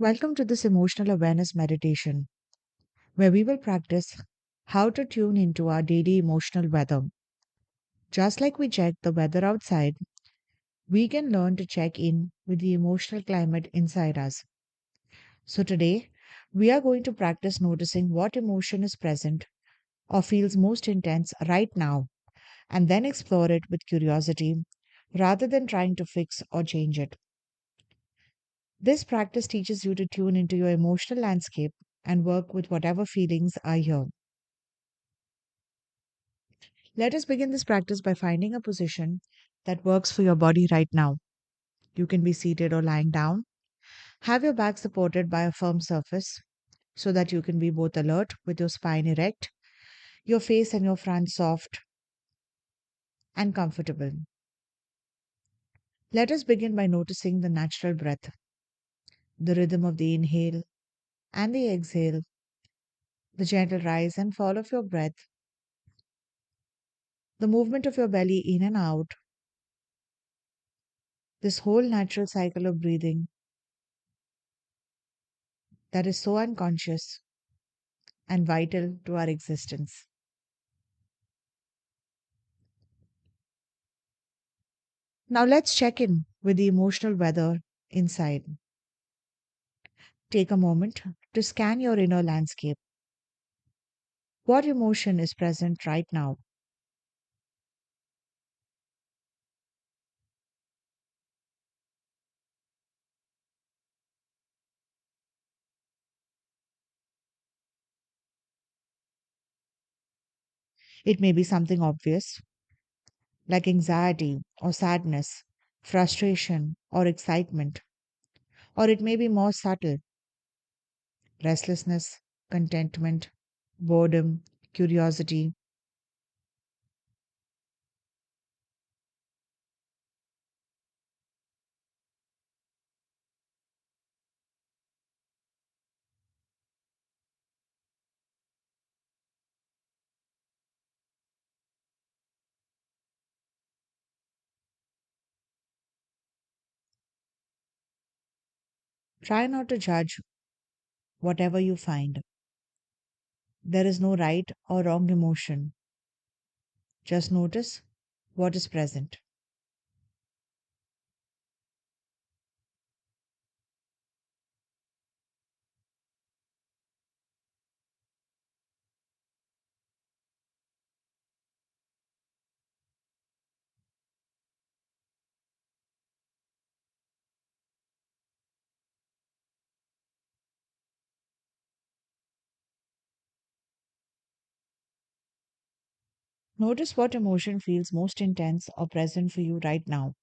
Welcome to this emotional awareness meditation, where we will practice how to tune into our daily emotional weather. Just like we check the weather outside, we can learn to check in with the emotional climate inside us. So, today, we are going to practice noticing what emotion is present or feels most intense right now, and then explore it with curiosity rather than trying to fix or change it. This practice teaches you to tune into your emotional landscape and work with whatever feelings are here. Let us begin this practice by finding a position that works for your body right now. You can be seated or lying down. Have your back supported by a firm surface so that you can be both alert with your spine erect, your face and your front soft and comfortable. Let us begin by noticing the natural breath, the rhythm of the inhale and the exhale, the gentle rise and fall of your breath, the movement of your belly in and out, this whole natural cycle of breathing that is so unconscious and vital to our existence. Now let's check in with the emotional weather inside. Take a moment to scan your inner landscape. What emotion is present right now? It may be something obvious, like anxiety or sadness, frustration or excitement, or it may be more subtle, restlessness, contentment, boredom, curiosity. Try not to judge whatever you find. There is no right or wrong emotion. Just notice what is present. Notice what emotion feels most intense or present for you right now.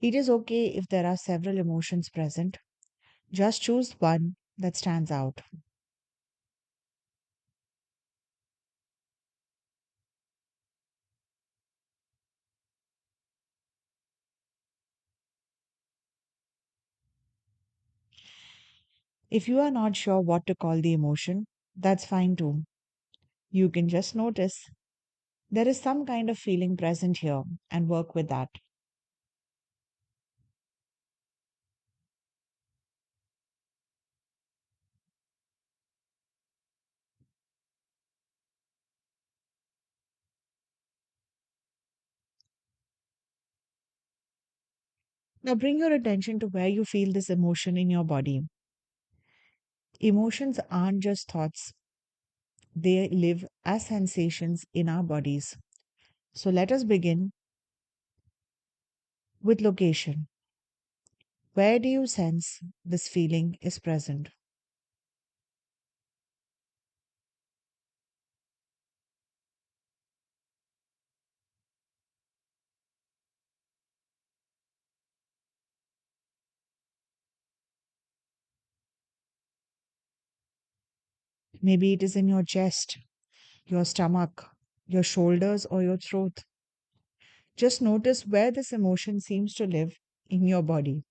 It is okay if there are several emotions present. Just choose one that stands out. If you are not sure what to call the emotion, that's fine too. You can just notice there is some kind of feeling present here and work with that. Now bring your attention to where you feel this emotion in your body. Emotions aren't just thoughts, they live as sensations in our bodies. So let us begin with location. Where do you sense this feeling is present? Maybe it is in your chest, your stomach, your shoulders, or your throat. Just notice where this emotion seems to live in your body.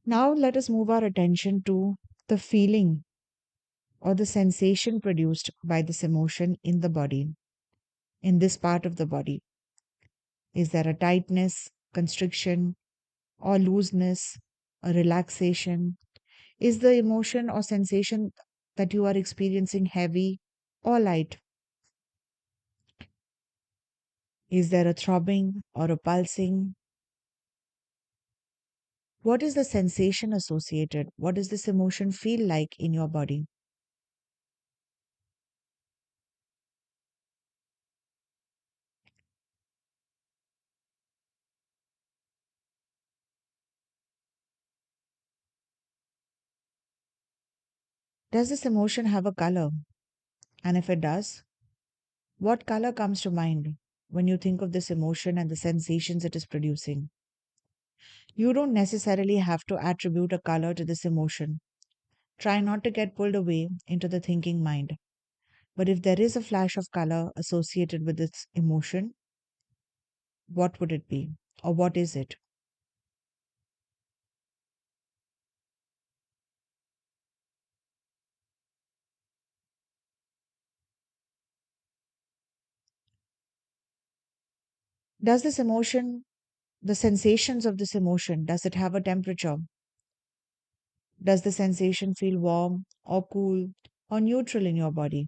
Now let us move our attention to the feeling or the sensation produced by this emotion in the body, in this part of the body. Is there a tightness, constriction, or looseness, a relaxation? Is the emotion or sensation that you are experiencing heavy or light? Is there a throbbing or a pulsing? What is the sensation associated? What does this emotion feel like in your body? Does this emotion have a color? And if it does, what color comes to mind when you think of this emotion and the sensations it is producing? You don't necessarily have to attribute a color to this emotion. Try not to get pulled away into the thinking mind. But if there is a flash of color associated with this emotion, what would it be? Or what is it? Does this emotion, the sensations of this emotion, does it have a temperature? Does the sensation feel warm or cool or neutral in your body?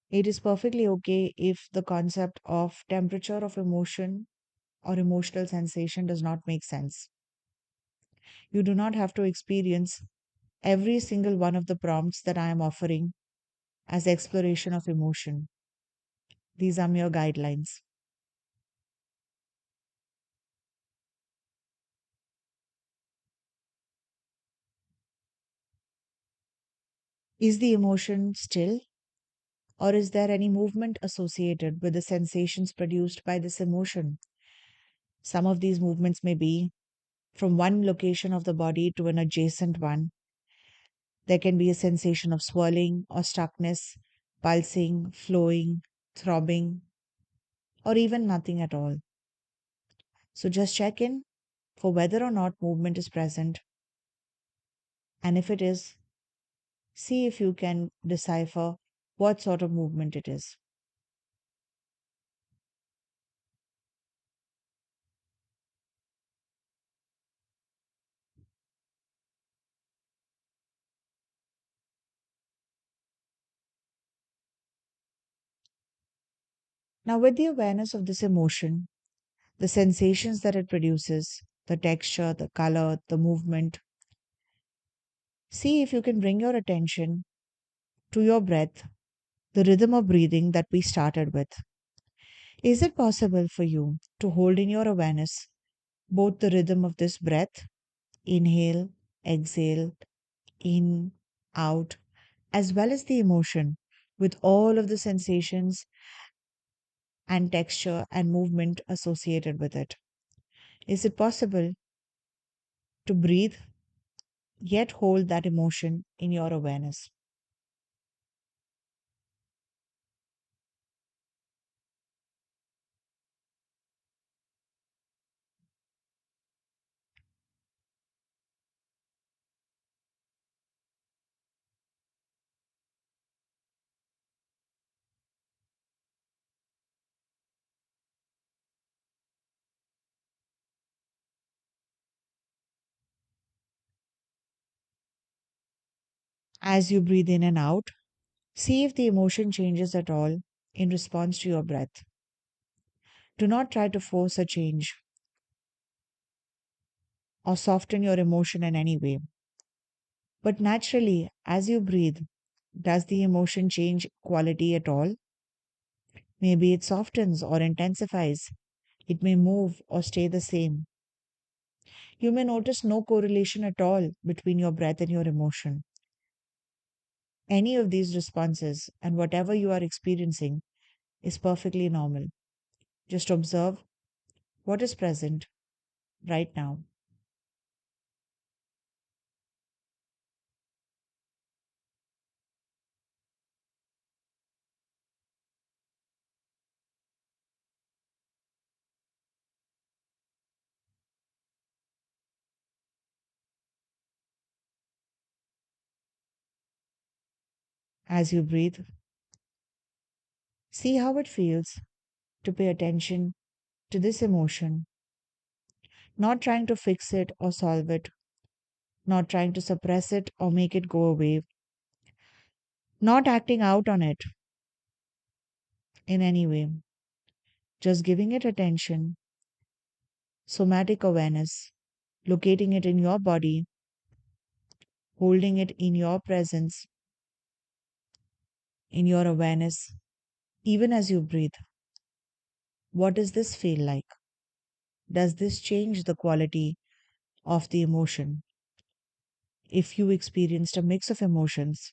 It is perfectly okay if the concept of temperature of emotion or emotional sensation does not make sense. You do not have to experience every single one of the prompts that I am offering as exploration of emotion. These are mere guidelines. Is the emotion still, or is there any movement associated with the sensations produced by this emotion? Some of these movements may be from one location of the body to an adjacent one. There can be a sensation of swirling or stuckness, pulsing, flowing, throbbing, or even nothing at all. So just check in for whether or not movement is present, and if it is, see if you can decipher what sort of movement it is. Now, with the awareness of this emotion, the sensations that it produces, the texture, the color, the movement, see if you can bring your attention to your breath, the rhythm of breathing that we started with. Is it possible for you to hold in your awareness both the rhythm of this breath, inhale, exhale, in, out, as well as the emotion with all of the sensations and texture and movement associated with it? Is it possible to breathe yet hold that emotion in your awareness? As you breathe in and out, see if the emotion changes at all in response to your breath. Do not try to force a change or soften your emotion in any way. But naturally, as you breathe, does the emotion change quality at all? Maybe it softens or intensifies. It may move or stay the same. You may notice no correlation at all between your breath and your emotion. Any of these responses and whatever you are experiencing is perfectly normal. Just observe what is present right now. As you breathe, see how it feels to pay attention to this emotion, not trying to fix it or solve it, not trying to suppress it or make it go away, not acting out on it in any way, just giving it attention, somatic awareness, locating it in your body, holding it in your presence, in your awareness, even as you breathe. What does this feel like? Does this change the quality of the emotion? If you experienced a mix of emotions,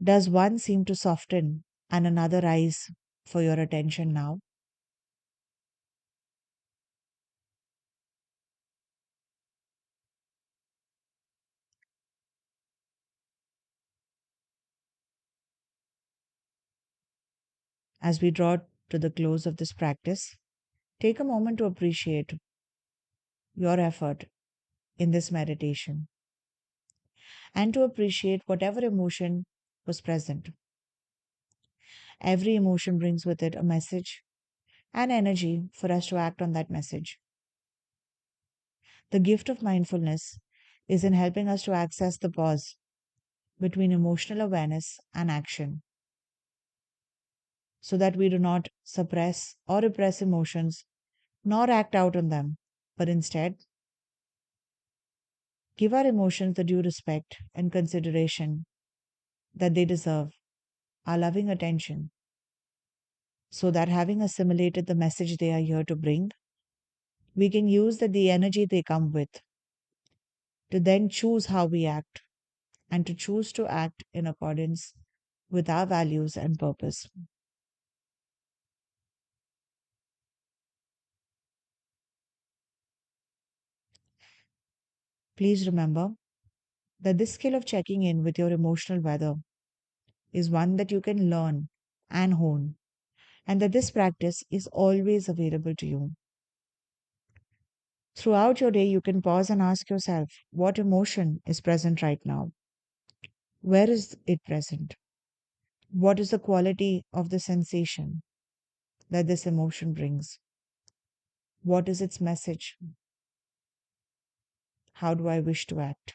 does one seem to soften and another rise for your attention now? As we draw to the close of this practice, take a moment to appreciate your effort in this meditation and to appreciate whatever emotion was present. Every emotion brings with it a message and energy for us to act on that message. The gift of mindfulness is in helping us to access the pause between emotional awareness and action so that we do not suppress or repress emotions nor act out on them, but instead give our emotions the due respect and consideration that they deserve, our loving attention, so that having assimilated the message they are here to bring, we can use the energy they come with to then choose how we act and to choose to act in accordance with our values and purpose. Please remember that this skill of checking in with your emotional weather is one that you can learn and hone, and that this practice is always available to you. Throughout your day, you can pause and ask yourself what emotion is present right now? Where is it present? What is the quality of the sensation that this emotion brings? What is its message? How do I wish to act?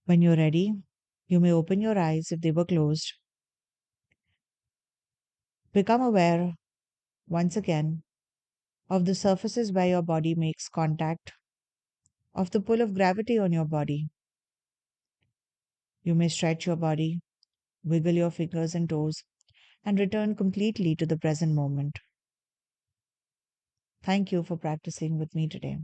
When you're ready, you may open your eyes if they were closed. Become aware once again of the surfaces where your body makes contact, of the pull of gravity on your body. You may stretch your body, wiggle your fingers and toes, and return completely to the present moment. Thank you for practicing with me today.